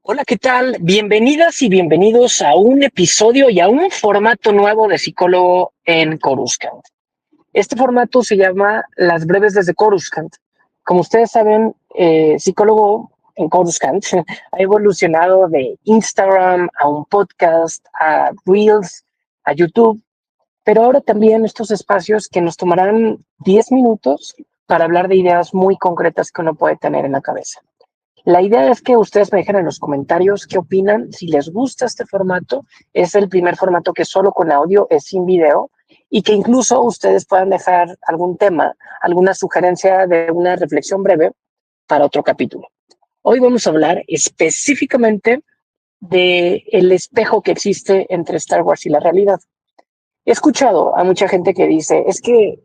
Hola, ¿qué tal? Bienvenidas y bienvenidos a un episodio y a un formato nuevo de Psicólogo en Coruscant. Este formato se llama Las Breves desde Coruscant. Como ustedes saben, Psicólogo en Coruscant ha evolucionado de Instagram a un podcast, a Reels, a YouTube, pero ahora también estos espacios que nos tomarán 10 minutos para hablar de ideas muy concretas que uno puede tener en la cabeza. La idea es que ustedes me dejen en los comentarios qué opinan, si les gusta este formato. Es el primer formato que es solo con audio, es sin video, y que incluso ustedes puedan dejar algún tema, alguna sugerencia de una reflexión breve para otro capítulo. Hoy vamos a hablar específicamente de el espejo que existe entre Star Wars y la realidad. He escuchado a mucha gente que dice, es que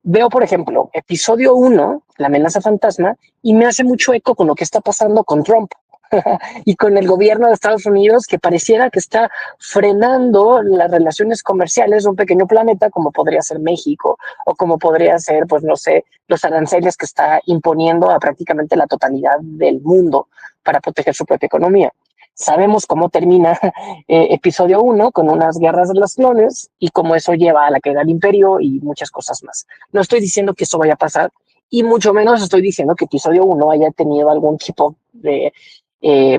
veo, por ejemplo, episodio 1, La amenaza fantasma, y me hace mucho eco con lo que está pasando con Trump y con el gobierno de Estados Unidos, que pareciera que está frenando las relaciones comerciales de un pequeño planeta como podría ser México o como podría ser, pues no sé, los aranceles que está imponiendo a prácticamente la totalidad del mundo para proteger su propia economía. Sabemos cómo termina episodio 1 con unas guerras de los clones y cómo eso lleva a la caída del imperio y muchas cosas más. No estoy diciendo que eso vaya a pasar y mucho menos estoy diciendo que episodio 1 haya tenido algún tipo de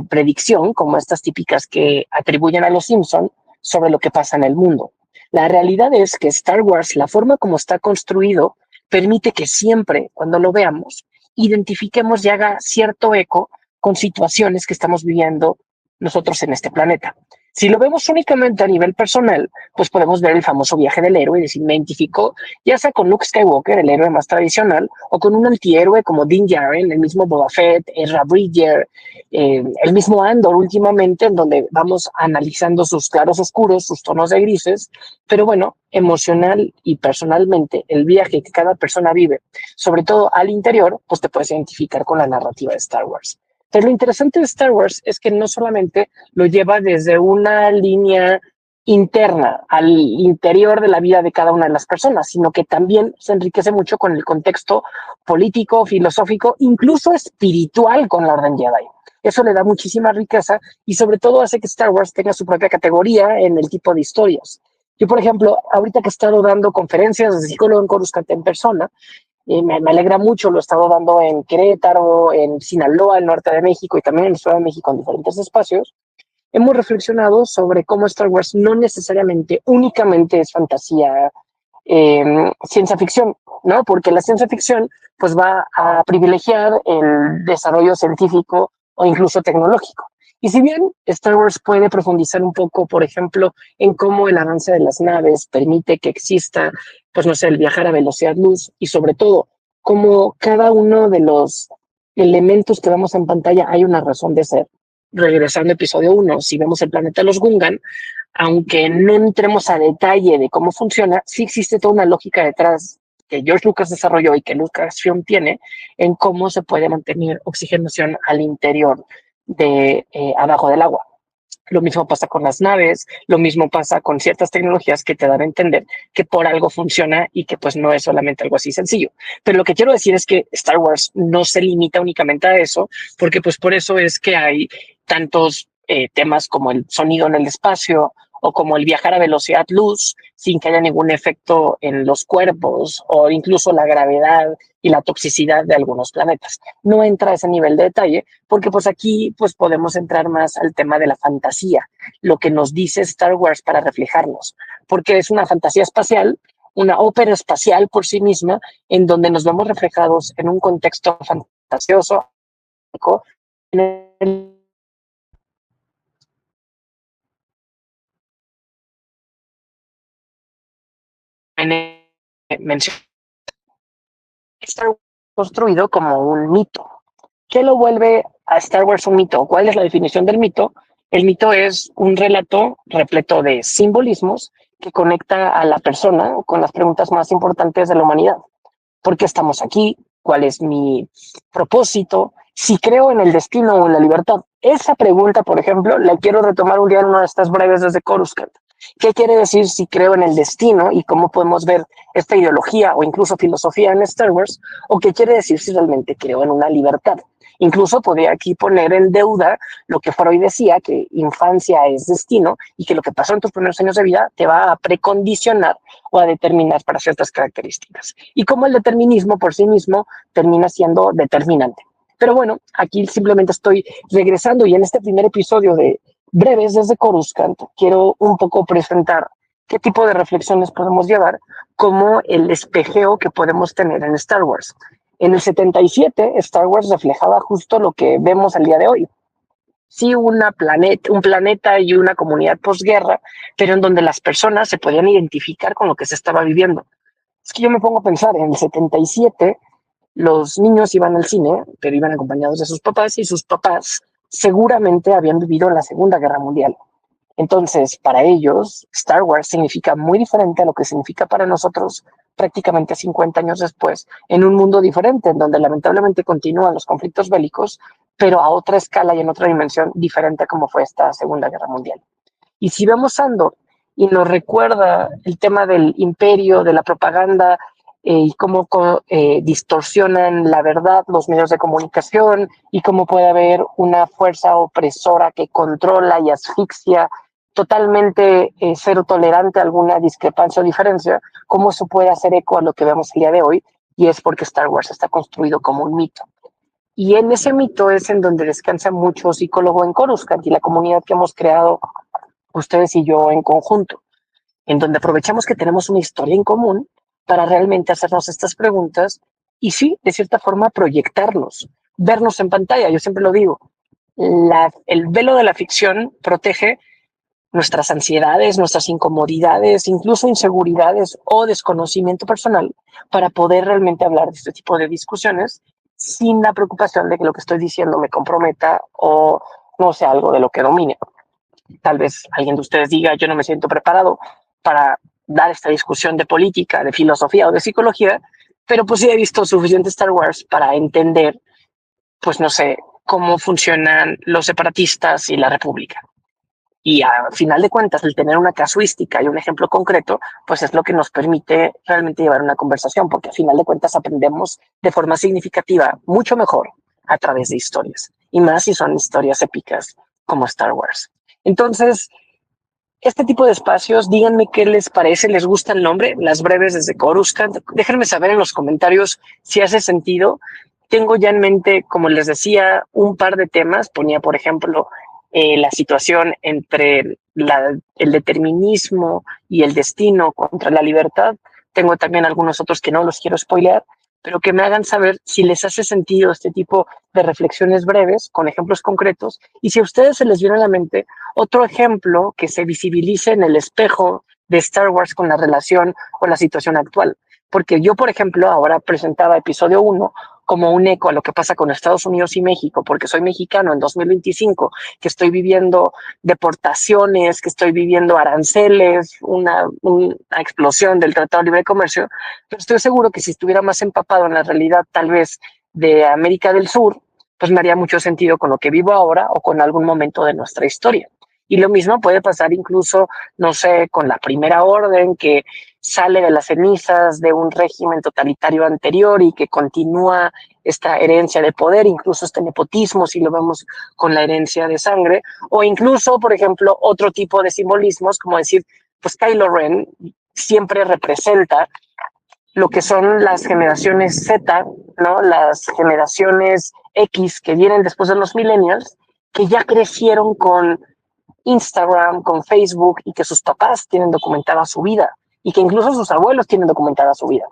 predicción, como estas típicas que atribuyen a los Simpson sobre lo que pasa en el mundo. La realidad es que Star Wars, la forma como está construido, permite que siempre, cuando lo veamos, identifiquemos y haga cierto eco con situaciones que estamos viviendo nosotros en este planeta. Si lo vemos únicamente a nivel personal, pues podemos ver el famoso viaje del héroe y decir, me identificó ya sea con Luke Skywalker, el héroe más tradicional, o con un antihéroe como Din Djarin, el mismo Boba Fett, Ezra Bridger, el mismo Andor últimamente, en donde vamos analizando sus claros oscuros, sus tonos de grises, pero bueno, emocional y personalmente, el viaje que cada persona vive, sobre todo al interior, pues te puedes identificar con la narrativa de Star Wars. Pero lo interesante de Star Wars es que no solamente lo lleva desde una línea interna al interior de la vida de cada una de las personas, sino que también se enriquece mucho con el contexto político, filosófico, incluso espiritual con la Orden Jedi. Eso le da muchísima riqueza y sobre todo hace que Star Wars tenga su propia categoría en el tipo de historias. Yo, por ejemplo, ahorita que he estado dando conferencias de psicólogo en Coruscant en persona, me alegra mucho, lo he estado dando en Querétaro, en Sinaloa, el norte de México y también en la Ciudad de México en diferentes espacios. Hemos reflexionado sobre cómo Star Wars no necesariamente únicamente es fantasía, ciencia ficción, ¿no? Porque la ciencia ficción pues va a privilegiar el desarrollo científico o incluso tecnológico. Y si bien Star Wars puede profundizar un poco, por ejemplo, en cómo el avance de las naves permite que exista, pues no sé, el viajar a velocidad luz y sobre todo cómo cada uno de los elementos que vemos en pantalla hay una razón de ser. Regresando a episodio 1, si vemos el planeta de los Gungan, aunque no entremos a detalle de cómo funciona, sí existe toda una lógica detrás que George Lucas desarrolló y que Lucasfilm tiene en cómo se puede mantener oxigenación al interior de abajo del agua. Lo mismo pasa con las naves, lo mismo pasa con ciertas tecnologías que te dan a entender que por algo funciona y que pues no es solamente algo así sencillo. Pero lo que quiero decir es que Star Wars no se limita únicamente a eso, porque pues por eso es que hay tantos temas como el sonido en el espacio o como el viajar a velocidad luz sin que haya ningún efecto en los cuerpos o incluso la gravedad y la toxicidad de algunos planetas. No entra a ese nivel de detalle porque pues aquí pues podemos entrar más al tema de la fantasía, lo que nos dice Star Wars para reflejarnos, porque es una fantasía espacial, una ópera espacial por sí misma, en donde nos vemos reflejados en un contexto fantasioso, en el en mencionado Star Wars construido como un mito. ¿Qué lo vuelve a Star Wars un mito? ¿Cuál es la definición del mito? El mito es un relato repleto de simbolismos que conecta a la persona con las preguntas más importantes de la humanidad. ¿Por qué estamos aquí? ¿Cuál es mi propósito? Si creo en el destino o en la libertad. Esa pregunta, por ejemplo, la quiero retomar un día en una de estas breves desde Coruscant. ¿Qué quiere decir si creo en el destino y cómo podemos ver esta ideología o incluso filosofía en Star Wars? ¿O qué quiere decir si realmente creo en una libertad? Incluso podría aquí poner en deuda lo que Freud decía, que infancia es destino y que lo que pasó en tus primeros años de vida te va a precondicionar o a determinar para ciertas características. Y cómo el determinismo por sí mismo termina siendo determinante. Pero bueno, aquí simplemente estoy regresando y en este primer episodio de Breves desde Coruscant quiero un poco presentar qué tipo de reflexiones podemos llevar como el espejeo que podemos tener en Star Wars. En el 77, Star Wars reflejaba justo lo que vemos al día de hoy. Sí, un planeta y una comunidad posguerra, pero en donde las personas se podían identificar con lo que se estaba viviendo. Es que yo me pongo a pensar, en el 77 los niños iban al cine, pero iban acompañados de sus papás y sus papás seguramente habían vivido la Segunda Guerra Mundial. Entonces, para ellos, Star Wars significa muy diferente a lo que significa para nosotros prácticamente 50 años después, en un mundo diferente, en donde lamentablemente continúan los conflictos bélicos, pero a otra escala y en otra dimensión diferente a como fue esta Segunda Guerra Mundial. Y si vemos Andor y nos recuerda el tema del imperio, de la propaganda y cómo distorsionan la verdad los medios de comunicación y cómo puede haber una fuerza opresora que controla y asfixia totalmente cero tolerante a alguna discrepancia o diferencia, cómo eso puede hacer eco a lo que vemos el día de hoy, y es porque Star Wars está construido como un mito. Y en ese mito es en donde descansa mucho psicólogo en Coruscant y la comunidad que hemos creado ustedes y yo en conjunto, en donde aprovechamos que tenemos una historia en común para realmente hacernos estas preguntas y sí, de cierta forma, proyectarnos, vernos en pantalla. Yo siempre lo digo, el velo de la ficción protege nuestras ansiedades, nuestras incomodidades, incluso inseguridades o desconocimiento personal para poder realmente hablar de este tipo de discusiones sin la preocupación de que lo que estoy diciendo me comprometa o no sea algo de lo que domine. Tal vez alguien de ustedes diga, yo no me siento preparado para dar esta discusión de política, de filosofía o de psicología, pero pues sí he visto suficiente Star Wars para entender, pues no sé, cómo funcionan los separatistas y la república. Y a final de cuentas, el tener una casuística y un ejemplo concreto, pues es lo que nos permite realmente llevar una conversación, porque a final de cuentas aprendemos de forma significativa mucho mejor a través de historias, y más si son historias épicas como Star Wars. Entonces, este tipo de espacios, díganme qué les parece, les gusta el nombre, Las Breves desde Coruscant. Déjenme saber en los comentarios si hace sentido. Tengo ya en mente, como les decía, un par de temas. Ponía, por ejemplo, la situación entre el determinismo y el destino contra la libertad. Tengo también algunos otros que no los quiero spoilear, pero que me hagan saber si les hace sentido este tipo de reflexiones breves con ejemplos concretos y si a ustedes se les viene a la mente otro ejemplo que se visibilice en el espejo de Star Wars con la relación o la situación actual. Porque yo, por ejemplo, ahora presentaba episodio 1 como un eco a lo que pasa con Estados Unidos y México, porque soy mexicano en 2025, que estoy viviendo deportaciones, que estoy viviendo aranceles, una explosión del Tratado de Libre Comercio, pero estoy seguro que si estuviera más empapado en la realidad tal vez de América del Sur, pues me haría mucho sentido con lo que vivo ahora o con algún momento de nuestra historia. Y lo mismo puede pasar incluso, no sé, con la Primera Orden, que sale de las cenizas de un régimen totalitario anterior y que continúa esta herencia de poder, incluso este nepotismo, si lo vemos con la herencia de sangre, o incluso, por ejemplo, otro tipo de simbolismos, como decir, pues Kylo Ren siempre representa lo que son las generaciones Z, ¿no? Las generaciones X que vienen después de los millennials, que ya crecieron con Instagram, con Facebook y que sus papás tienen documentada su vida y que incluso sus abuelos tienen documentada su vida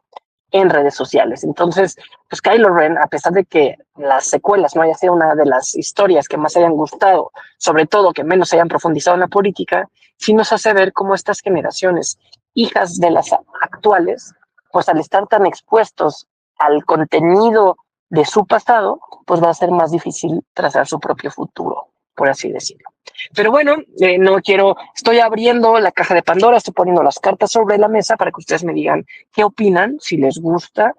en redes sociales. Entonces, pues Kylo Ren, a pesar de que las secuelas no haya sido una de las historias que más hayan gustado, sobre todo que menos hayan profundizado en la política, sí nos hace ver cómo estas generaciones, hijas de las actuales, pues al estar tan expuestos al contenido de su pasado, pues va a ser más difícil trazar su propio futuro, por así decirlo. Pero bueno, no quiero, estoy abriendo la caja de Pandora, estoy poniendo las cartas sobre la mesa para que ustedes me digan qué opinan, si les gusta,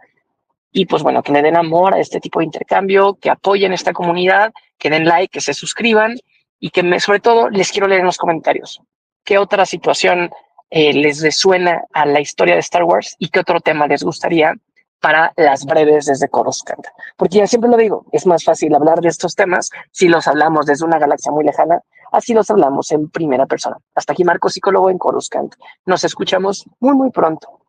y pues bueno, que le den amor a este tipo de intercambio, que apoyen esta comunidad, que den like, que se suscriban y que sobre todo les quiero leer en los comentarios. qué otra situación les resuena a la historia de Star Wars y qué otro tema les gustaría para las breves desde Coruscant. Porque ya siempre lo digo, es más fácil hablar de estos temas si los hablamos desde una galaxia muy lejana, así los hablamos en primera persona. Hasta aquí Marco, psicólogo en Coruscant. Nos escuchamos muy, muy pronto.